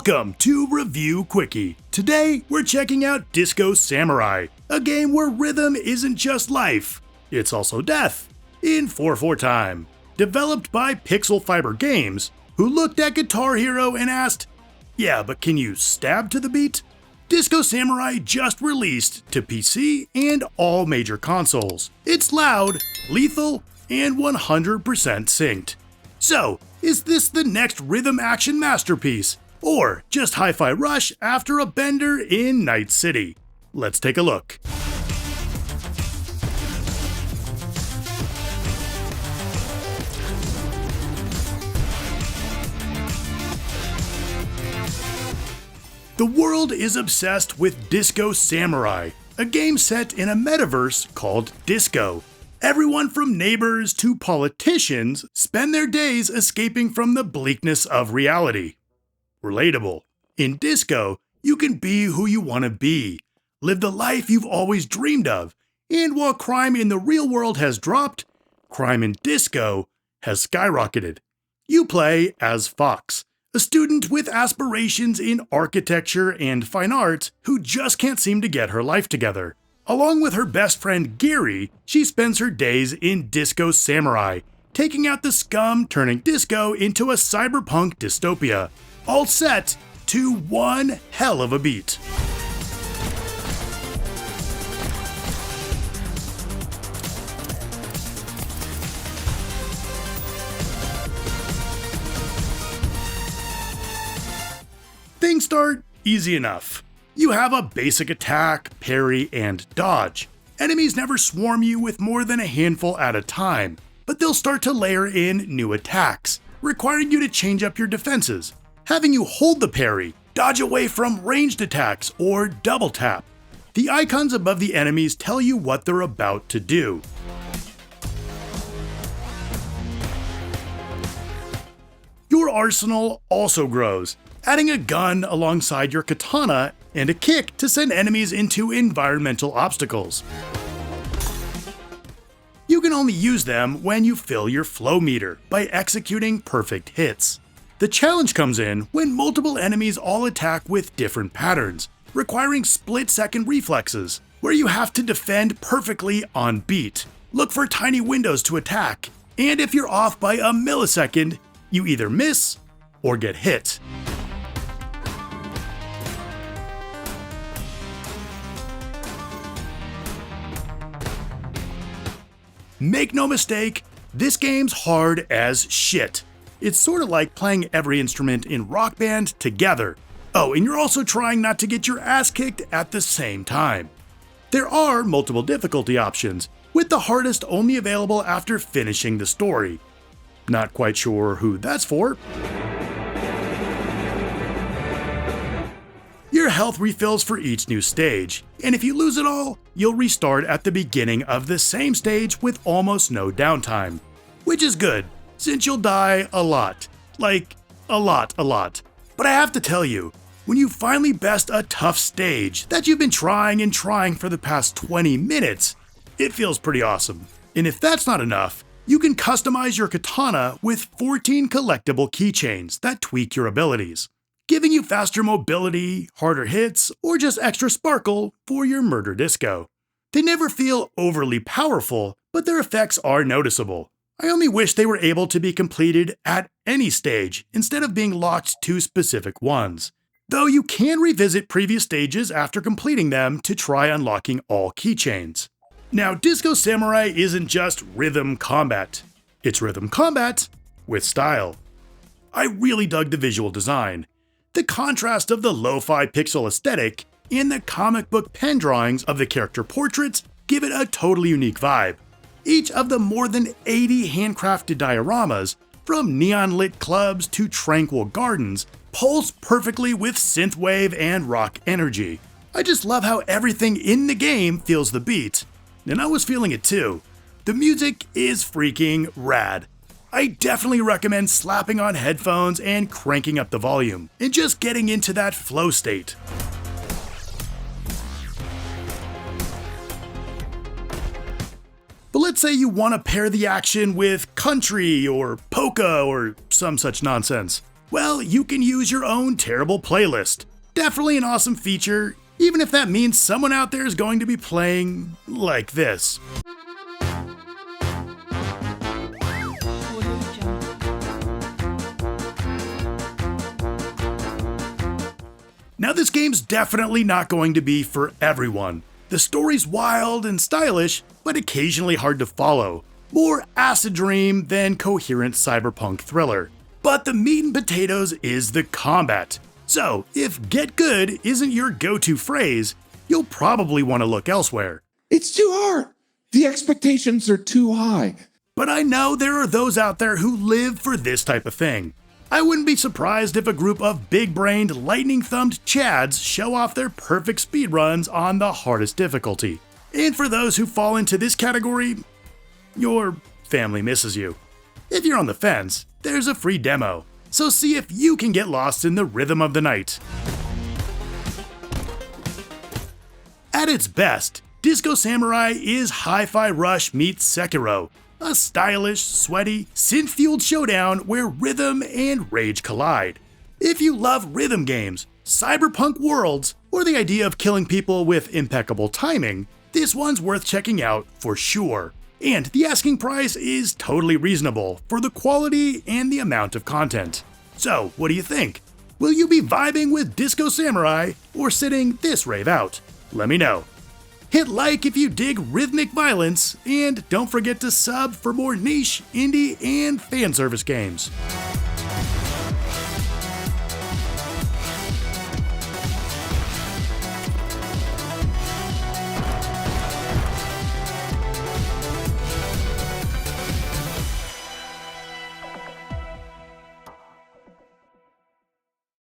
Welcome to Review Quickie. Today, we're checking out Disco Samurai, a game where rhythm isn't just life, it's also death, in 4/4 time. Developed by Pixel Fiber Games, who looked at Guitar Hero and asked, yeah, but can you stab to the beat? Disco Samurai just released to PC and all major consoles. It's loud, lethal, and 100% synced. So, is this the next rhythm action masterpiece? Or just Hi-Fi Rush after a bender in Night City? Let's take a look. The world is obsessed with Disco Samurai, a game set in a metaverse called Disco. Everyone from neighbors to politicians spend their days escaping from the bleakness of reality. Relatable. In Disco, you can be who you want to be, live the life you've always dreamed of, and while crime in the real world has dropped, crime in Disco has skyrocketed. You play as Fox, a student with aspirations in architecture and fine arts who just can't seem to get her life together. Along with her best friend Gary, she spends her days in Disco Samurai, taking out the scum, turning disco into a cyberpunk dystopia, all set to one hell of a beat. Things start easy enough. You have a basic attack, parry, and dodge. Enemies never swarm you with more than a handful at a time, but they'll start to layer in new attacks, requiring you to change up your defenses, having you hold the parry, dodge away from ranged attacks, or double tap. The icons above the enemies tell you what they're about to do. Your arsenal also grows, adding a gun alongside your katana and a kick to send enemies into environmental obstacles. You can only use them when you fill your flow meter by executing perfect hits. The challenge comes in when multiple enemies all attack with different patterns, requiring split-second reflexes, where you have to defend perfectly on beat, look for tiny windows to attack, and if you're off by a millisecond, you either miss or get hit. Make no mistake, this game's hard as shit. It's sort of like playing every instrument in Rock Band together. Oh, and you're also trying not to get your ass kicked at the same time. There are multiple difficulty options, with the hardest only available after finishing the story. Not quite sure who that's for. Your health refills for each new stage, and if you lose it all, you'll restart at the beginning of the same stage with almost no downtime. Which is good, since you'll die a lot. Like, a lot. But I have to tell you, when you finally best a tough stage that you've been trying for the past 20 minutes, it feels pretty awesome. And if that's not enough, you can customize your katana with 14 collectible keychains that tweak your abilities, giving you faster mobility, harder hits, or just extra sparkle for your murder disco. They never feel overly powerful, but their effects are noticeable. I only wish they were able to be completed at any stage instead of being locked to specific ones. Though you can revisit previous stages after completing them to try unlocking all keychains. Now, Disco Samurai isn't just rhythm combat. It's rhythm combat with style. I really dug the visual design. The contrast of the lo-fi pixel aesthetic and the comic book pen drawings of the character portraits give it a totally unique vibe. Each of the more than 80 handcrafted dioramas, from neon-lit clubs to tranquil gardens, pulse perfectly with synthwave and rock energy. I just love how everything in the game feels the beat, and I was feeling it too. The music is freaking rad. I definitely recommend slapping on headphones and cranking up the volume, and just getting into that flow state. But let's say you want to pair the action with country or polka or some such nonsense. Well, you can use your own terrible playlist. Definitely an awesome feature, even if that means someone out there is going to be playing like this. Now this game's definitely not going to be for everyone. The story's wild and stylish, but occasionally hard to follow. More acid dream than coherent cyberpunk thriller. But the meat and potatoes is the combat. So if get good isn't your go-to phrase, you'll probably want to look elsewhere. It's too hard. The expectations are too high. But I know there are those out there who live for this type of thing. I wouldn't be surprised if a group of big-brained, lightning-thumbed chads show off their perfect speedruns on the hardest difficulty. And for those who fall into this category, your family misses you. If you're on the fence, there's a free demo, so see if you can get lost in the rhythm of the night. At its best, Disco Samurai is Hi-Fi Rush meets Sekiro, a stylish, sweaty, synth-fueled showdown where rhythm and rage collide. If you love rhythm games, cyberpunk worlds, or the idea of killing people with impeccable timing, this one's worth checking out for sure. And the asking price is totally reasonable for the quality and the amount of content. So, what do you think? Will you be vibing with Disco Samurai or sitting this rave out? Let me know. Hit like if you dig rhythmic violence, and don't forget to sub for more niche, indie, and fan service games.